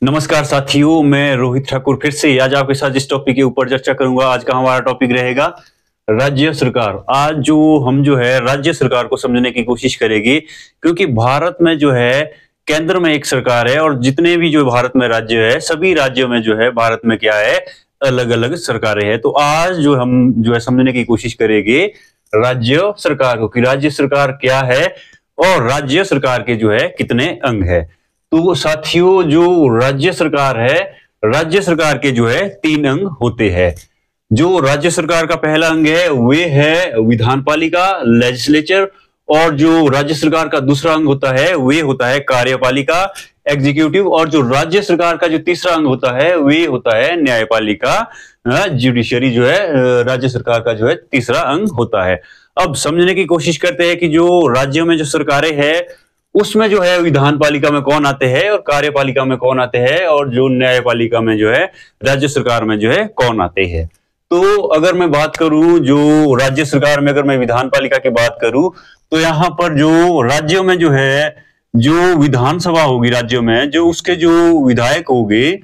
नमस्कार साथियों, मैं रोहित ठाकुर फिर से आज आपके साथ इस टॉपिक के ऊपर चर्चा करूंगा। आज का हमारा टॉपिक रहेगा राज्य सरकार। आज हम है राज्य सरकार को समझने की कोशिश करेंगे, क्योंकि भारत में केंद्र में एक सरकार है और जितने भी भारत में राज्य है, सभी राज्यों में भारत में क्या है, अलग अलग सरकारें हैं। तो आज हम समझने की कोशिश करेंगे राज्य सरकार को, कि राज्य सरकार क्या है और राज्य सरकार के कितने अंग है। तो साथियों, जो राज्य सरकार है, राज्य सरकार के तीन अंग होते हैं। जो राज्य सरकार का पहला अंग है वे है विधानपालिका, लेजिस्लेचर, और जो राज्य सरकार का दूसरा अंग होता है वे होता है कार्यपालिका, एग्जीक्यूटिव, और जो राज्य सरकार का जो तीसरा अंग होता है वे होता है न्यायपालिका, जुडिशरी राज्य सरकार का तीसरा अंग होता है। अब समझने की कोशिश करते हैं कि जो राज्यों में जो सरकारें हैं उसमें विधानपालिका में कौन आते हैं और कार्यपालिका में कौन आते हैं, और जो न्यायपालिका में राज्य सरकार में कौन आते हैं। तो अगर मैं बात करूं जो राज्य सरकार में, अगर मैं विधानपालिका की बात करूं, तो यहाँ पर जो राज्यों में जो विधानसभा होगी, राज्यों में जो उसके जो विधायक होंगे,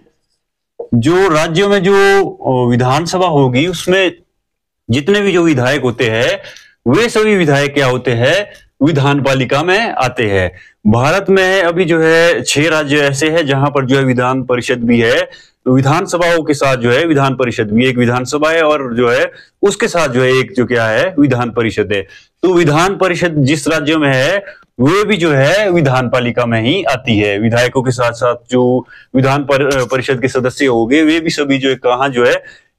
जो राज्यों में जो विधानसभा होगी उसमें जितने भी जो विधायक होते हैं वे सभी विधायक क्या होते हैं, विधानपालिका में आते हैं। भारत में अभी 6 राज्य ऐसे हैं जहां पर विधान परिषद भी है। तो विधानसभाओं के साथ विधान परिषद भी, एक विधानसभा है और उसके साथ एक क्या है, विधान परिषद है। तो विधान परिषद जिस राज्य में है वे भी विधानपालिका में ही आती है। विधायकों के साथ साथ जो विधान परिषद के सदस्य होंगे वे भी सभी कहाँ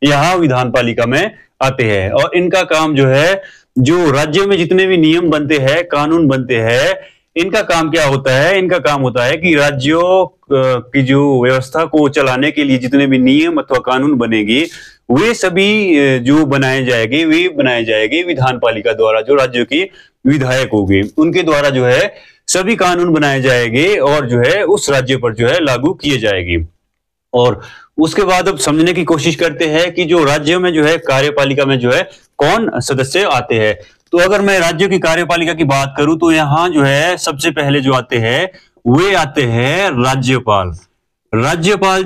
यहाँ विधानपालिका में आते हैं। और इनका काम जो राज्यों में जितने भी नियम बनते हैं, कानून बनते हैं, इनका काम क्या होता है, इनका काम होता है कि राज्यों की जो व्यवस्था को चलाने के लिए जितने भी नियम अथवा कानून बनेंगे वे सभी जो बनाए जाएंगे विधानपालिका द्वारा। जो राज्यों की विधायक होंगे उनके द्वारा सभी कानून बनाए जाएंगे और उस राज्य पर लागू किए जाएंगे। और उसके बाद अब समझने की कोशिश करते हैं कि जो राज्यों में कार्यपालिका में कौन सदस्य आते हैं। तो अगर मैं राज्यों की कार्यपालिका की बात करूं तो यहाँ सबसे पहले जो आते हैं वे आते हैं राज्यपाल। राज्यपाल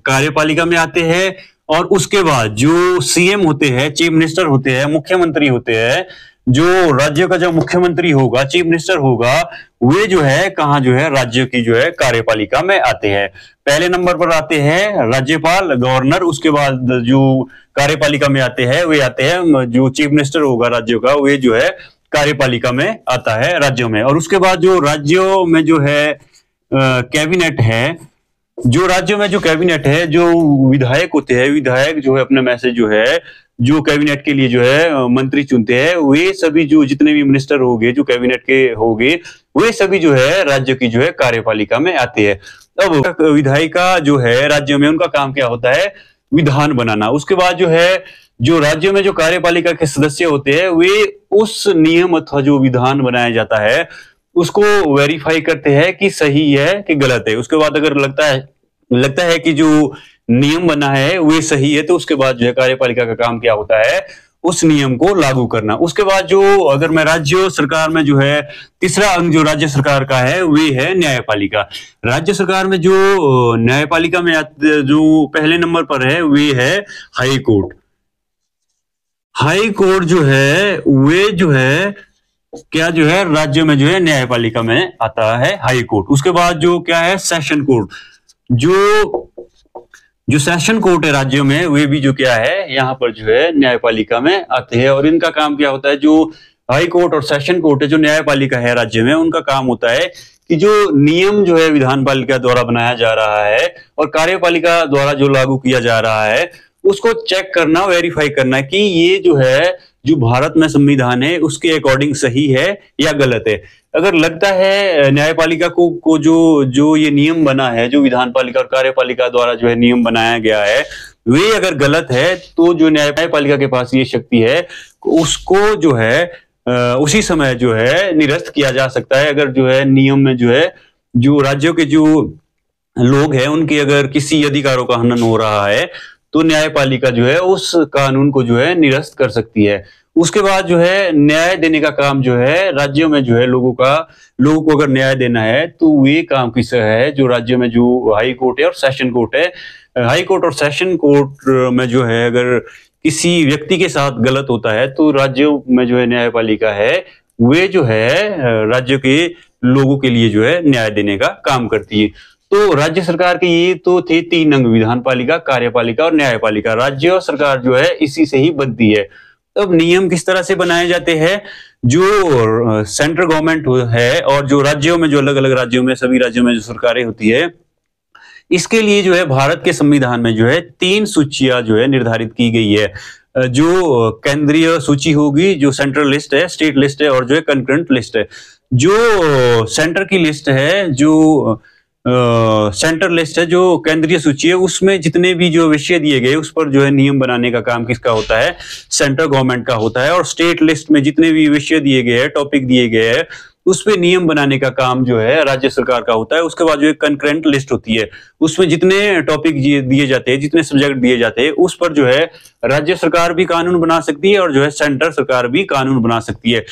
कार्यपालिका में आते हैं। और उसके बाद जो सीएम होते हैं, चीफ मिनिस्टर होते हैं, मुख्यमंत्री होते हैं, जो राज्य का जो मुख्यमंत्री होगा, चीफ मिनिस्टर होगा, वे कहाँ राज्यों की कार्यपालिका में आते हैं। पहले नंबर पर आते हैं राज्यपाल, गवर्नर। उसके बाद जो कार्यपालिका में आते हैं वे आते हैं जो चीफ मिनिस्टर होगा राज्यों का, वे कार्यपालिका में आता है राज्यों में। और उसके बाद जो राज्यों में कैबिनेट है, जो राज्यों में जो कैबिनेट है, जो विधायक होते हैं, विधायक अपने में से जो कैबिनेट के लिए मंत्री चुनते हैं, वे सभी जो जितने भी मिनिस्टर होंगे, जो कैबिनेट के होंगे, वे सभी राज्य की कार्यपालिका में आते हैं। अब विधायिका राज्यों में उनका काम क्या होता है, विधान बनाना। उसके बाद जो राज्यों में जो कार्यपालिका के सदस्य होते हैं वे उस नियम अथवा जो विधान बनाया जाता है उसको वेरीफाई करते हैं कि सही है कि गलत है। उसके बाद अगर लगता है कि जो नियम बना है वे सही है, तो उसके बाद कार्यपालिका का काम क्या होता है, उस नियम को लागू करना। उसके बाद अगर मैं राज्य सरकार में तीसरा अंग जो राज्य सरकार का है वे है न्यायपालिका। राज्य सरकार में जो न्यायपालिका में जो पहले नंबर पर है वे है हाई कोर्ट। हाई कोर्ट वे क्या राज्य में न्यायपालिका में आता है हाई कोर्ट। उसके बाद क्या है, सेशन कोर्ट। जो सेशन कोर्ट है राज्यों में वे भी क्या है, यहाँ पर न्यायपालिका में आते हैं। और इनका काम क्या होता है, जो हाई कोर्ट और सेशन कोर्ट है, जो न्यायपालिका है राज्य में, उनका काम होता है कि जो नियम विधानपालिका द्वारा बनाया जा रहा है और कार्यपालिका द्वारा जो लागू किया जा रहा है उसको चेक करना, वेरीफाई करना कि ये जो भारत में संविधान है उसके अकॉर्डिंग सही है या गलत है। अगर लगता है न्यायपालिका को जो ये नियम बना है, जो विधानपालिका और कार्यपालिका द्वारा नियम बनाया गया है, वे अगर गलत है, तो जो न्यायपालिका के पास ये शक्ति है उसको उसी समय निरस्त किया जा सकता है। अगर नियम में जो राज्यों के जो लोग हैं उनके अगर किसी अधिकारों का हनन हो रहा है तो न्यायपालिका उस कानून को निरस्त कर सकती है। उसके बाद जो है न्याय देने का काम जो है राज्यों में जो है लोगों को अगर न्याय देना है तो ये काम किसका है, जो राज्यों में जो हाई कोर्ट है और सेशन कोर्ट है। हाई कोर्ट और सेशन कोर्ट में जो है अगर किसी व्यक्ति के साथ गलत होता है तो राज्यों में जो है न्यायपालिका है वे जो है राज्य के लोगों के लिए जो है न्याय देने का काम करती है। तो राज्य सरकार के ये तो थे 3 अंग, विधान पालिका, कार्यपालिका और न्यायपालिका। राज्य सरकार जो है इसी से ही बनती है। अब नियम किस तरह से बनाए जाते हैं, जो सेंट्रल गवर्नमेंट है और जो राज्यों में, जो अलग अलग राज्यों में, सभी राज्यों में जो सरकारें होती है, इसके लिए जो है भारत के संविधान में जो है 3 सूचियां जो है निर्धारित की गई है। जो केंद्रीय सूची होगी, जो सेंट्रल लिस्ट है, स्टेट लिस्ट है और जो है कंकरेंट लिस्ट है। जो सेंटर की लिस्ट है, जो सेंट्रल लिस्ट है, जो केंद्रीय सूची है, उसमें जितने भी जो विषय दिए गए उस पर जो है नियम बनाने का काम किसका होता है, सेंट्रल गवर्नमेंट का होता है। और स्टेट लिस्ट में जितने भी विषय दिए गए हैं, टॉपिक दिए गए हैं, उस पे नियम बनाने का काम जो है राज्य सरकार का होता है। उसके बाद जो एक कंकरेंट लिस्ट होती है, उसमें जितने टॉपिक दिए जाते हैं, जितने सब्जेक्ट दिए जाते हैं, उस पर जो है राज्य सरकार भी कानून बना सकती है और जो है सेंटर सरकार भी कानून बना सकती है।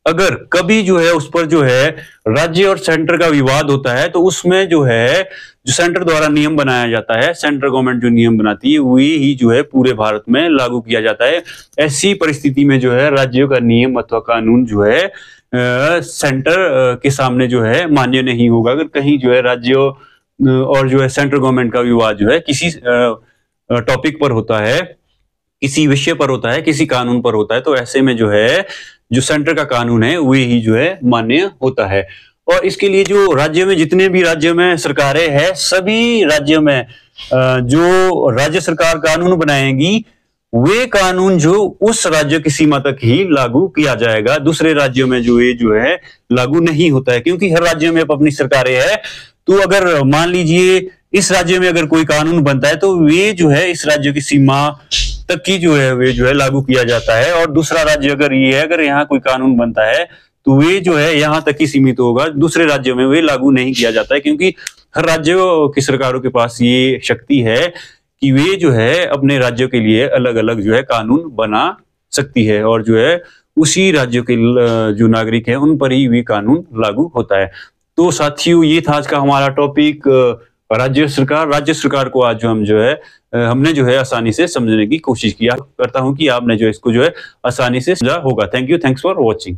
अगर कभी जो है उस पर जो है राज्य और सेंटर का विवाद होता है तो उसमें जो है जो सेंटर द्वारा नियम बनाया जाता है, सेंट्रल गवर्नमेंट जो नियम बनाती है वही ही जो है पूरे भारत में लागू किया जाता है। ऐसी परिस्थिति में जो है राज्यों का नियम अथवा कानून जो है सेंटर के सामने जो है मान्य नहीं होगा। अगर कहीं जो है राज्यों और जो है सेंट्रल गवर्नमेंट का विवाद जो है किसी टॉपिक पर होता है, किसी विषय पर होता है, किसी कानून पर होता है, तो ऐसे में जो है जो सेंटर का कानून है वही ही जो है मान्य होता है। और इसके लिए जो राज्य में, जितने भी राज्यों में सरकारें हैं, सभी राज्यों में जो राज्य सरकार कानून बनाएगी वे कानून जो उस राज्य की सीमा तक ही लागू किया जाएगा। दूसरे राज्यों में जो ये जो है लागू नहीं होता है, क्योंकि हर राज्य में अपनी सरकारें हैं। तो अगर मान लीजिए इस राज्य में अगर कोई कानून बनता है तो वे जो है इस राज्य की सीमा तक की जो है वे जो है लागू किया जाता है। और दूसरा राज्य अगर ये है, अगर यहाँ कोई कानून बनता है तो वे जो है यहाँ तक ही सीमित होगा, दूसरे राज्यों में वे लागू नहीं किया जाता है, क्योंकि हर राज्यों की सरकारों के पास ये शक्ति है कि वे जो है अपने राज्यों के लिए अलग अलग जो है कानून बना सकती है और जो है उसी राज्य के जो नागरिक है उन पर ही वे कानून लागू होता है। तो साथियों, ये था आज का हमारा टॉपिक, राज्य सरकार को आज जो हम जो है हमने जो है आसानी से समझने की कोशिश किया। करता हूं कि आपने जो इसको जो है आसानी से समझा होगा। Thank you, thanks for watching.